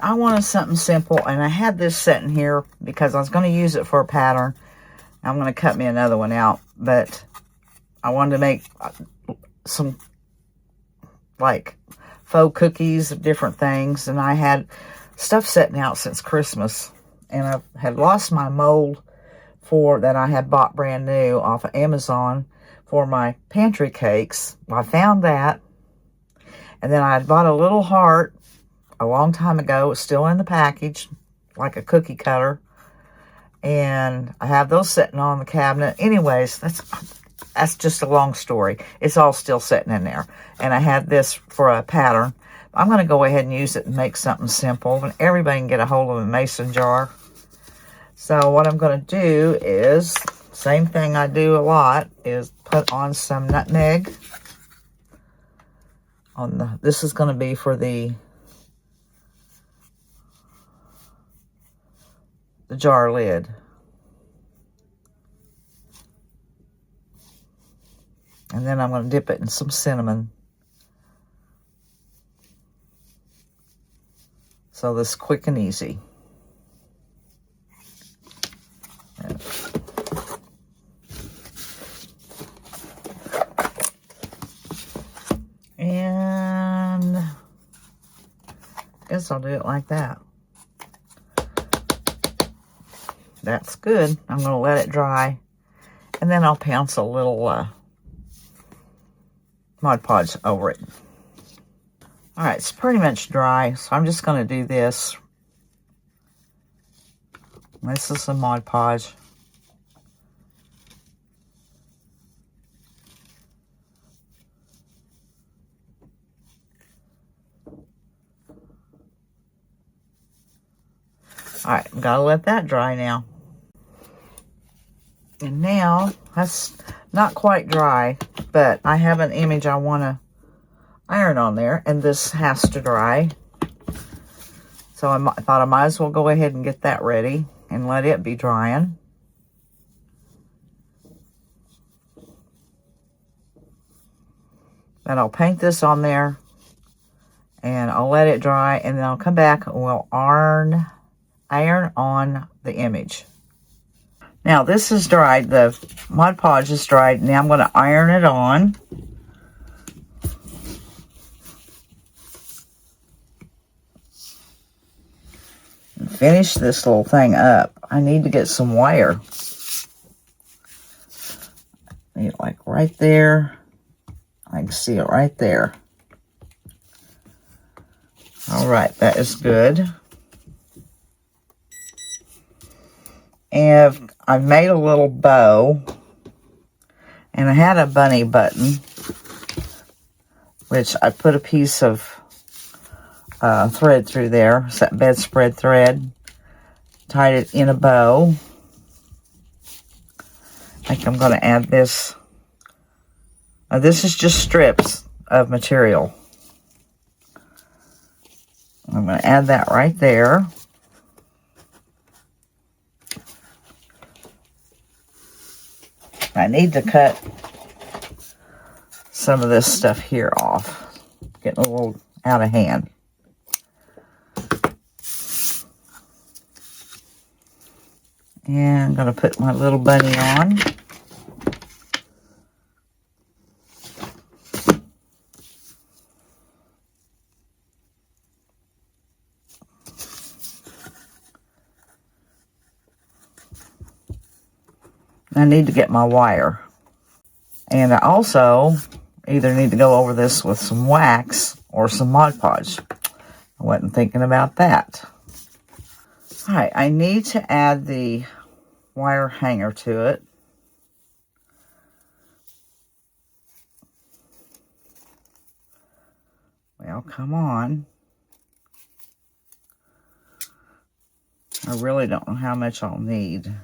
I wanted something simple, and I had this sitting here because I was going to use it for a pattern. I'm going to cut me another one out, but I wanted to make some like faux cookies of different things, and I had stuff sitting out since Christmas, and I had lost my mold for that I had bought brand new off of Amazon for my pantry cakes. I found that, and then I had bought a little heart a long time ago. It was still in the package, like a cookie cutter, and I have those sitting on the cabinet. Anyways, that's just a long story. It's all still sitting in there, and I had this for a pattern. I'm going to go ahead and use it and make something simple, and everybody can get a hold of a mason jar. So what I'm going to do is, same thing I do a lot, is put on some nutmeg. This is going to be for the jar lid. And then I'm going to dip it in some cinnamon. So this is quick and easy. And I guess I'll do it like that. That's good. I'm going to let it dry. And then I'll pounce a little Mod Podge over it. All right, it's pretty much dry, so I'm just going to do this. This is some Mod Podge. All right, I've got to let that dry now. And now, that's not quite dry, but I have an image I want to iron on there, and this has to dry. So I thought I might as well go ahead and get that ready and let it be drying. Then I'll paint this on there, and I'll let it dry, and then I'll come back and we'll iron on the image. Now this is dried, the Mod Podge is dried. Now I'm going to iron it on. And finish this little thing up. I need to get some wire. I need it like right there. I can see it right there. All right, that is good. And I've made a little bow, and I had a bunny button, which I put a piece of thread through there, bedspread thread, tied it in a bow. I think I'm going to add this. This is just strips of material. I'm going to add that right there. I need to cut some of this stuff here off. Getting a little out of hand. And I'm going to put my little bunny on. I need to get my wire. And I also either need to go over this with some wax or some Mod Podge. I wasn't thinking about that. All right, I need to add the wire hanger to it. Well, come on. I really don't know how much I'll need.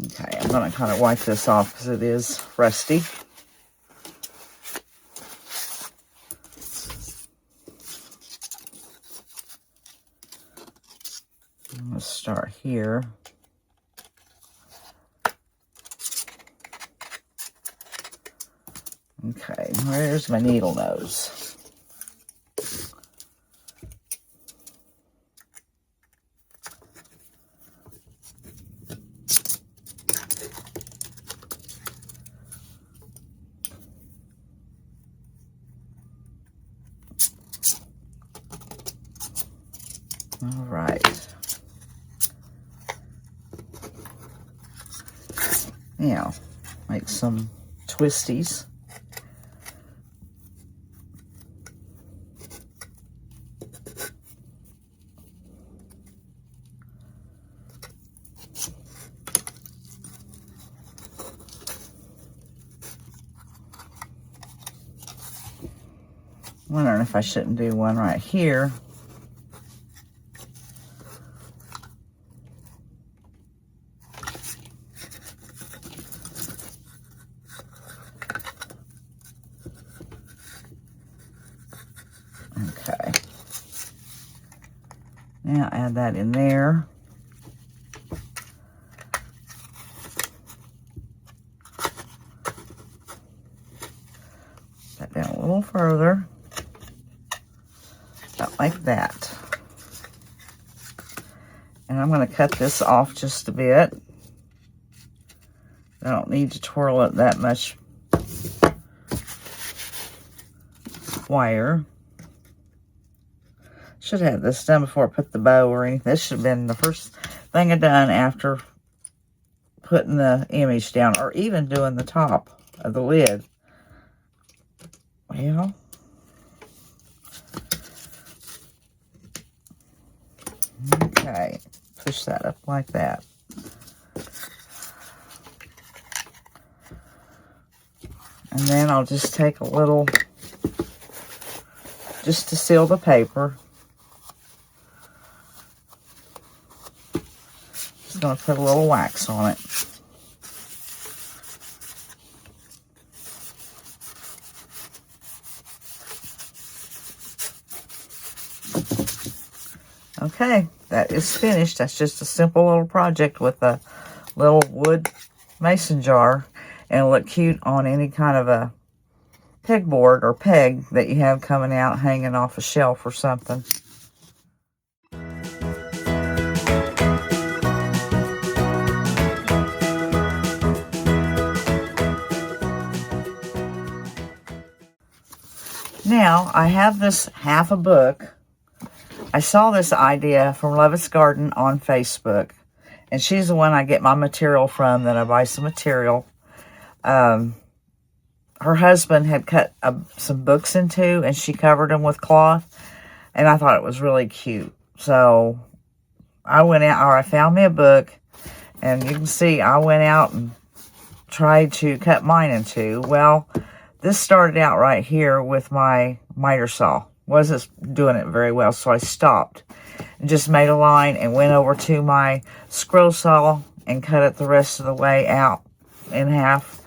Okay, I'm going to kind of wipe this off because it is rusty. I'm going to start here. Okay, where's my needle nose? All right. Now, make some twisties. I'm wondering if I shouldn't do one right here. Okay. Now add that in there. That down a little further. About like that. And I'm going to cut this off just a bit. I don't need to twirl it that much wire. Should have this done before I put the bow or anything. This should have been the first thing I done after putting the image down, or even doing the top of the lid. Well, okay, push that up like that. And then I'll just take a little, just to seal the paper. Just going to put a little wax on it. Okay, that is finished. That's just a simple little project with a little wood mason jar. And it'll look cute on any kind of a pegboard or peg that you have coming out, hanging off a shelf or something. Now, I have this half a book. I saw this idea from Lovett's Garden on Facebook. And she's the one I get my material from, that I buy some material. Her husband had cut some books in two, and she covered them with cloth. And I thought it was really cute. So I went out, or I found me a book. And you can see I went out and tried to cut mine in two. Well, this started out right here with my miter saw. Wasn't doing it very well, so I stopped and just made a line and went over to my scroll saw and cut it the rest of the way out in half.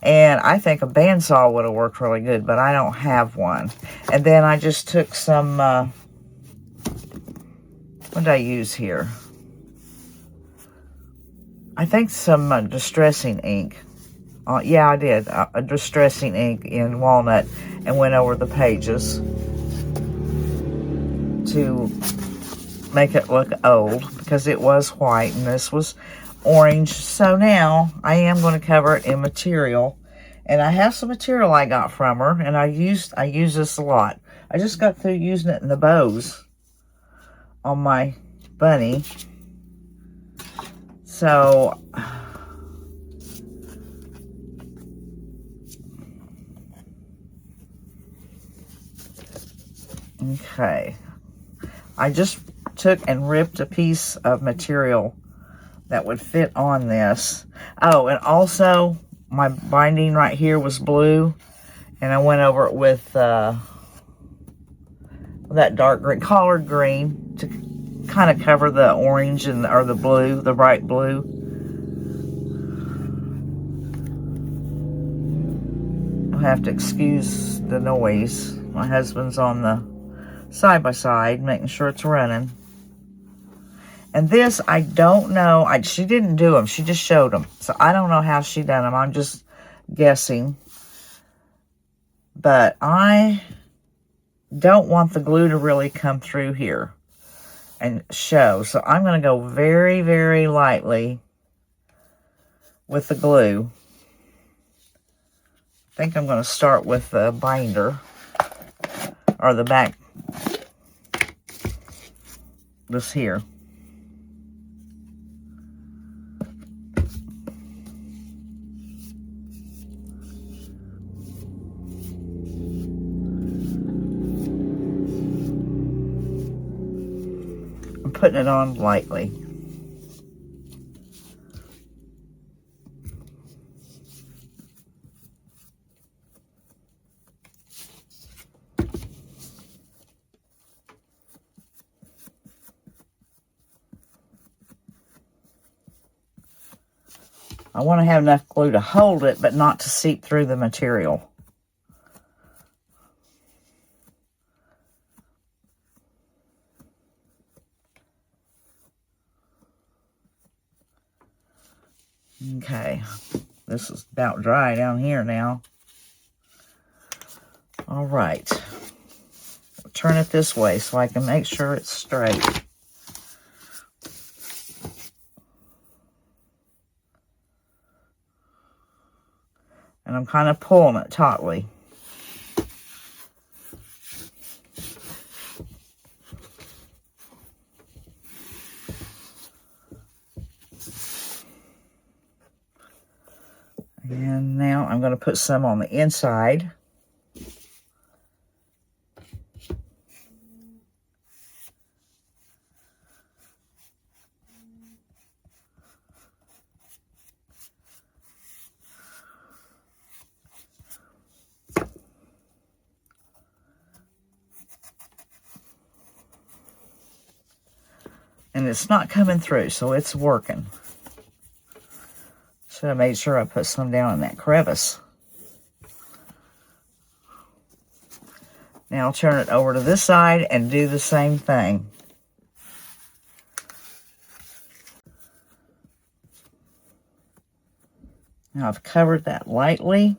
And I think a bandsaw would have worked really good, but I don't have one. And then I just took some, what did I use here? I think some distressing ink. Yeah, I did. A distressing ink in walnut, and went over the pages to make it look old, because it was white and this was orange. So now I am going to cover it in material, and I have some material I got from her, and I use this a lot. I just got through using it in the bows on my bunny. So okay, I just took and ripped a piece of material that would fit on this. Oh, and also my binding right here was blue, and I went over it with that dark green, collard green, to kind of cover the orange and or the blue, the bright blue. I'll have to excuse the noise. My husband's on the side-by-side, making sure it's running. And this, I don't know. She didn't do them. She just showed them. So I don't know how she done them. I'm just guessing. but I don't want the glue to really come through here and show. So I'm going to go very, very lightly with the glue. I think I'm going to start with the binder, or the back, this here. I'm putting it on lightly. I want to have enough glue to hold it, but not to seep through the material. Okay, this is about dry down here now. All right, I'll turn it this way so I can make sure it's straight. And I'm kind of pulling it tautly. And now I'm going to put some on the inside. And it's not coming through, so it's working. Should have made sure I put some down in that crevice. Now I'll turn it over to this side and do the same thing. Now I've covered that lightly.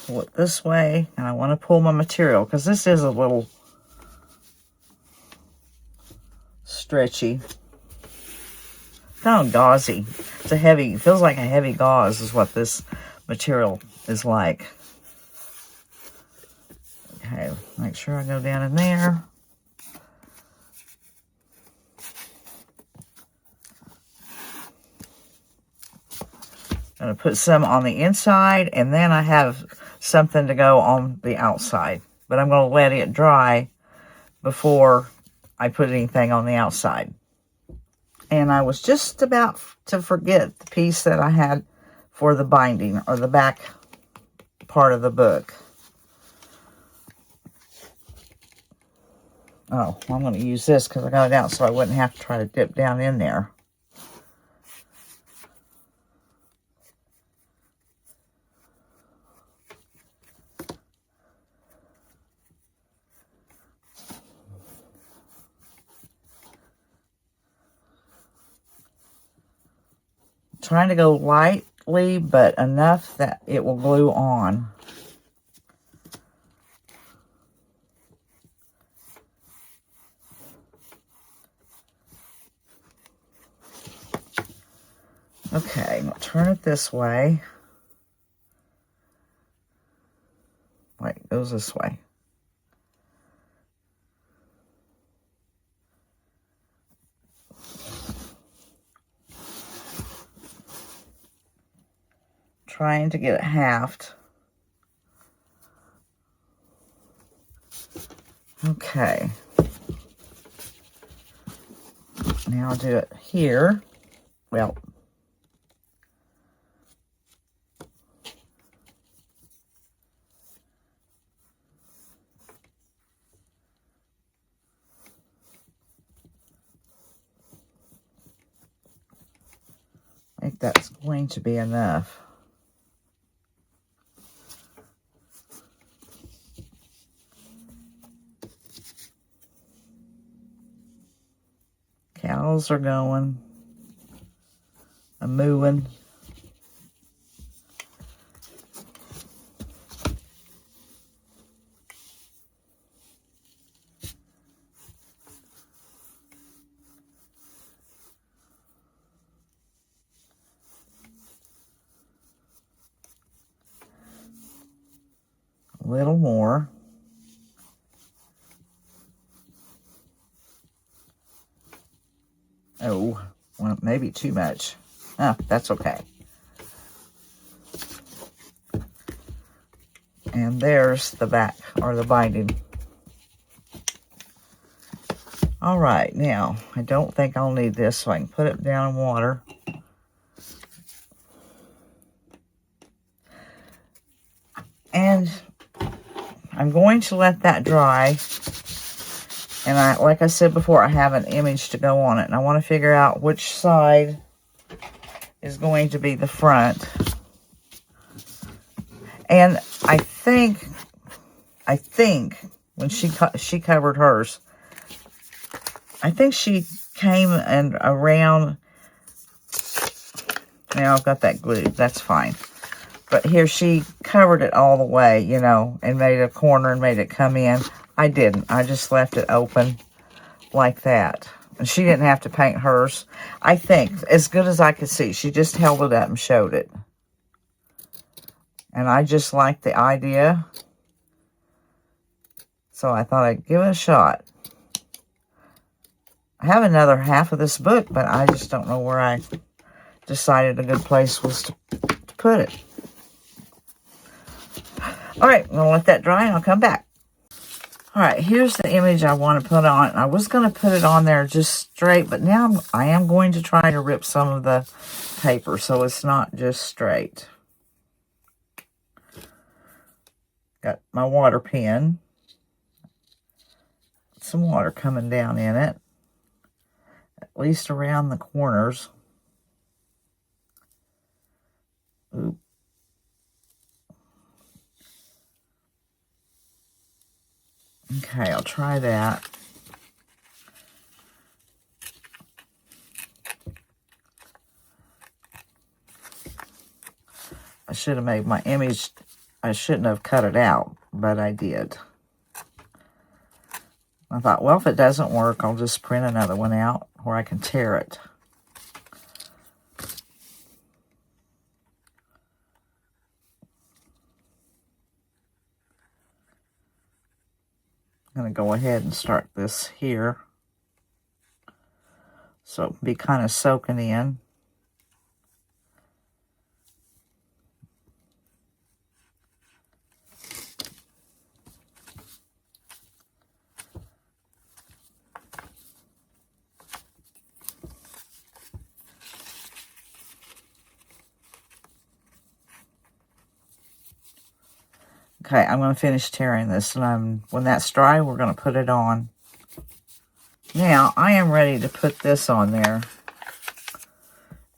Pull it this way, and I want to pull my material because this is a little stretchy. Kind of gauzy. It's a heavy, it feels like a heavy gauze is what this material is like. Okay, make sure I go down in there. I'm going to put some on the inside, and then I have something to go on the outside. But I'm going to let it dry before I put anything on the outside. And I was just about to forget the piece that I had for the binding, or the back part of the book. Oh, well, I'm going to use this because I got it out so I wouldn't have to try to dip down in there. Trying to go lightly, but enough that it will glue on. Okay, I'm going to turn it this way. Wait, it goes this way. Trying to get it halved. Okay. Now I'll do it here. Well, I think that's going to be enough. Cows are going, a mooing. little more. Oh, well, maybe too much. Oh, that's okay. And there's the back, or the binding. All right, now, I don't think I'll need this, so I can put it down in water. And I'm going to let that dry. And like I said before, I have an image to go on it. And I want to figure out which side is going to be the front. And I think when she covered hers, I think she came and around. Now I've got that glued. That's fine. But here she covered it all the way, you know, and made a corner and made it come in. I didn't. I just left it open like that. And she didn't have to paint hers. I think, as good as I could see, she just held it up and showed it. And I just liked the idea. So I thought I'd give it a shot. I have another half of this book, but I just don't know where I decided a good place was to put it. All right, I'm going to let that dry and I'll come back. All right, here's the image I want to put on. I was going to put it on there just straight, but now I am going to try to rip some of the paper so it's not just straight. Got my water pen. Some water coming down in it, at least around the corners. Oop. Okay, I'll try that. I should have made my image, I shouldn't have cut it out, but I did. I thought, well, if it doesn't work, I'll just print another one out where I can tear it. I'm going to go ahead and start this here. So it'll be kind of soaking in. Okay, I'm going to finish tearing this, and when that's dry, we're going to put it on. Now, I am ready to put this on there.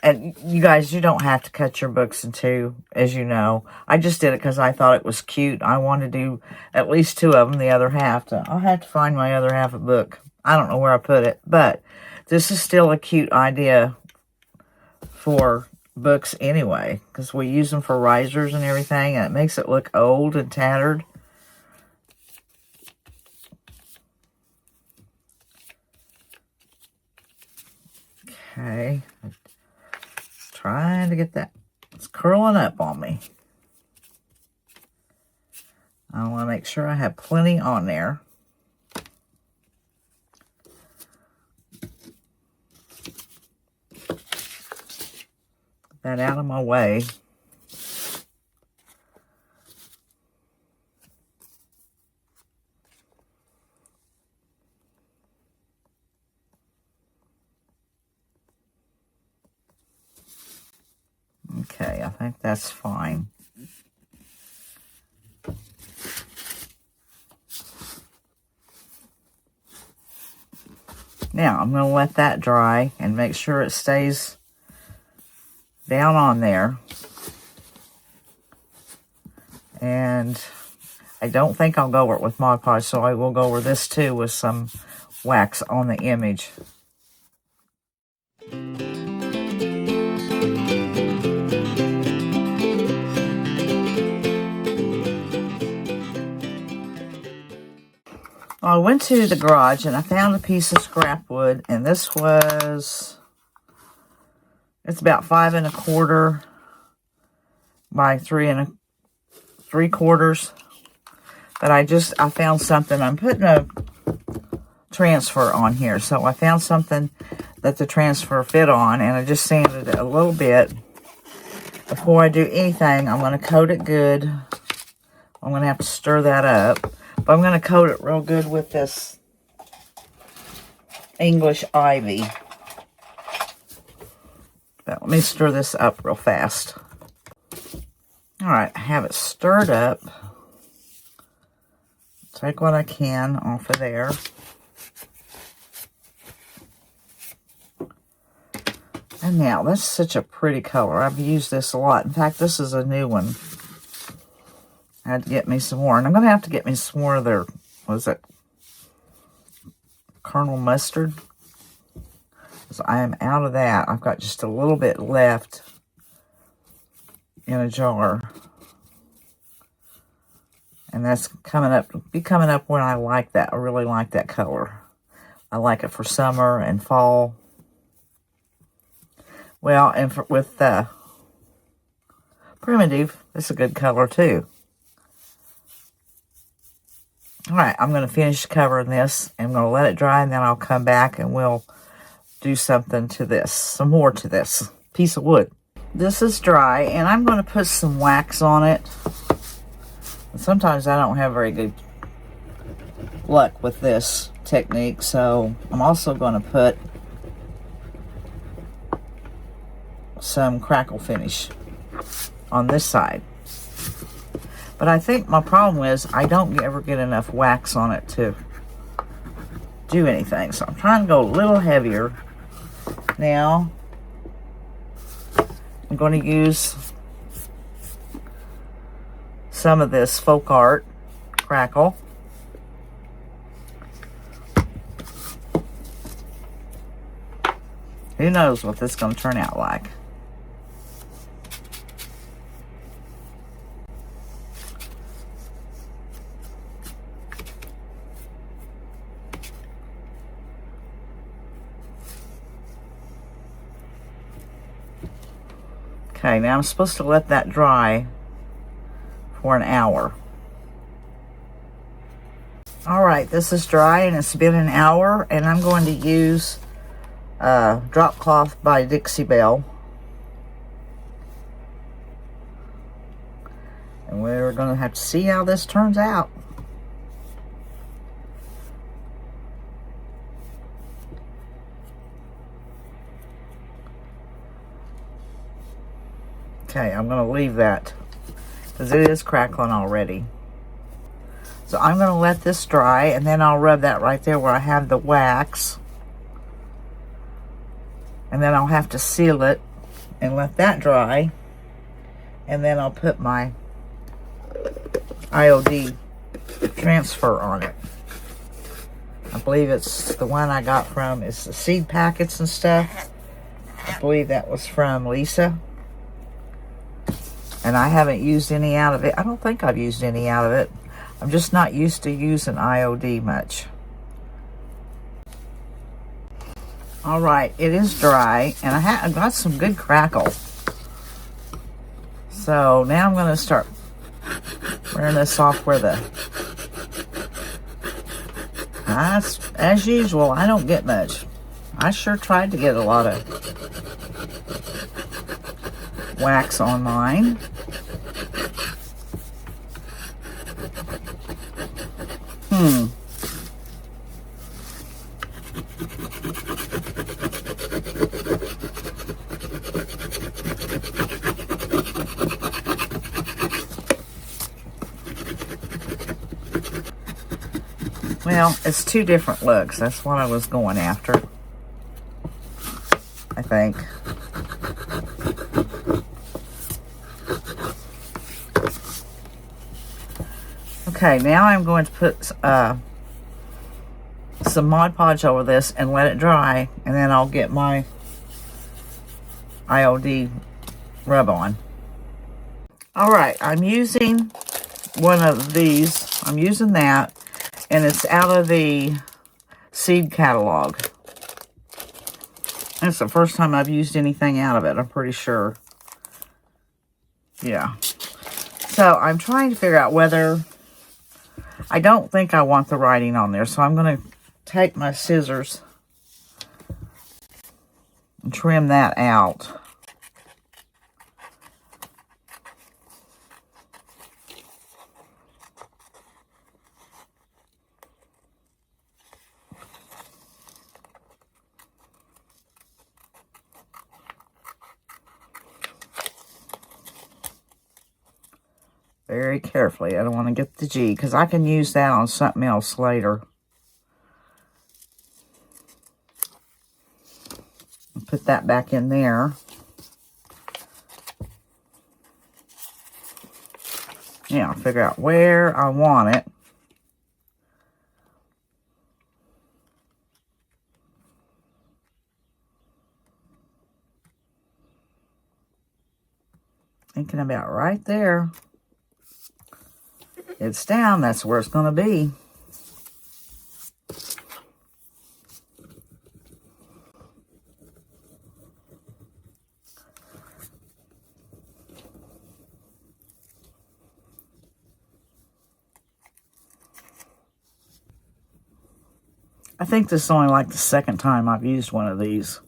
And you guys, you don't have to cut your books in two, as you know. I just did it because I thought it was cute. I wanted to do at least two of them, the other half. I'll have to find my other half of the book. I don't know where I put it, but this is still a cute idea for books anyway, because we use them for risers and everything, and it makes it look old and tattered. Okay, trying to get that. It's curling up on me. I want to make sure I have plenty on there. That out of my way. Okay, I think that's fine. Now, I'm going to let that dry and make sure it stays down on there. And I don't think I'll go over it with Mod Podge, so I will go over this too with some wax on the image. I went to the garage and I found a piece of scrap wood, and this was, it's about 5 1/4 by 3 3/4. But I found something. I'm putting a transfer on here. So I found something that the transfer fit on, and I just sanded it a little bit. Before I do anything, I'm going to coat it good. I'm going to have to stir that up. But I'm going to coat it real good with this English ivy. But let me stir this up real fast. Alright, I have it stirred up. Take what I can off of there. And now, that's such a pretty color. I've used this a lot. In fact, this is a new one. I had to get me some more. And I'm going to have to get me some more of their, what is it? Colonel Mustard. So I am out of that. I've got just a little bit left in a jar. And that's coming up when I like that. I really like that color. I like it for summer and fall. Well, and with Primitive, it's a good color too. All right, I'm going to finish covering this. I'm going to let it dry, and then I'll come back and we'll do something to this, some more to this piece of wood. This is dry, and I'm going to put some wax on it. Sometimes I don't have very good luck with this technique, so I'm also going to put some crackle finish on this side. But I think my problem is I don't ever get enough wax on it to do anything. So I'm trying to go a little heavier. Now, I'm going to use some of this folk art crackle. Who knows what this is going to turn out like. Okay, now I'm supposed to let that dry for an hour. Alright, this is dry and it's been an hour, and I'm going to use Drop Cloth by Dixie Belle. And we're going to have to see how this turns out. Okay, I'm going to leave that because it is crackling already. So I'm going to let this dry, and then I'll rub that right there where I have the wax. And then I'll have to seal it and let that dry. And then I'll put my iod transfer on it. I believe it's the one I got from, it's the seed packets and stuff. I believe that was from Lisa. And I haven't used any out of it. I don't think I've used any out of it. I'm just not used to using iod much. All right, it is dry, and I've got some good crackle. So now I'm going to start wearing this off where the... As usual, I don't get much. I sure tried to get a lot of wax on mine. Well, it's two different looks. That's what I was going after, I think. Okay, now I'm going to put some Mod Podge over this and let it dry, and then I'll get my iod rub on. Alright, I'm using one of these. I'm using that, and it's out of the seed catalog. And it's the first time I've used anything out of it, I'm pretty sure. Yeah. So I'm trying to figure out whether I don't think I want the writing on there, so I'm going to take my scissors and trim that out. Very carefully. I don't want to get the G, because I can use that on something else later. Put that back in there. Yeah, I'll figure out where I want it. Thinking about right there. It's down, that's where it's going to be. I think this is only like the second time I've used one of these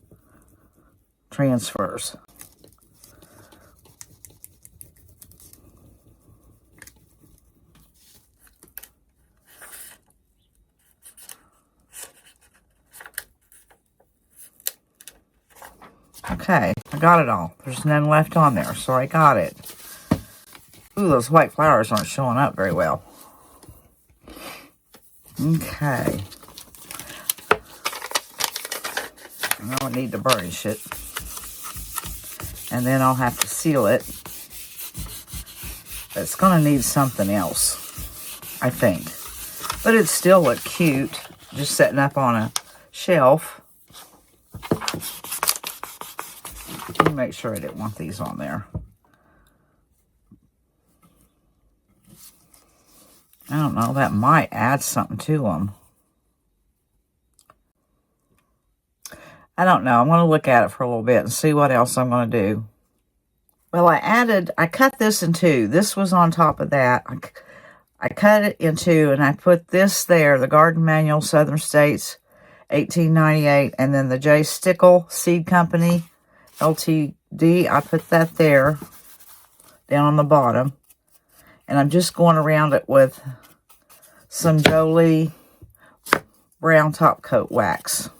transfers. Okay, I got it all. There's none left on there, so I got it. Ooh, those white flowers aren't showing up very well. Okay. Now I need to burnish it. And then I'll have to seal it. It's going to need something else, I think. But it still look cute, just setting up on a shelf. Let me make sure I didn't want these on there. I don't know, that might add something to them. I don't know. I'm going to look at it for a little bit and see what else I'm going to do. Well, I cut this in two. This was on top of that. I cut it in two, and I put this there, the Garden Manual, Southern States, 1898, and then the J. Stickle Seed Company, LTD. I put that there, down on the bottom. And I'm just going around it with some Jolie brown top coat wax.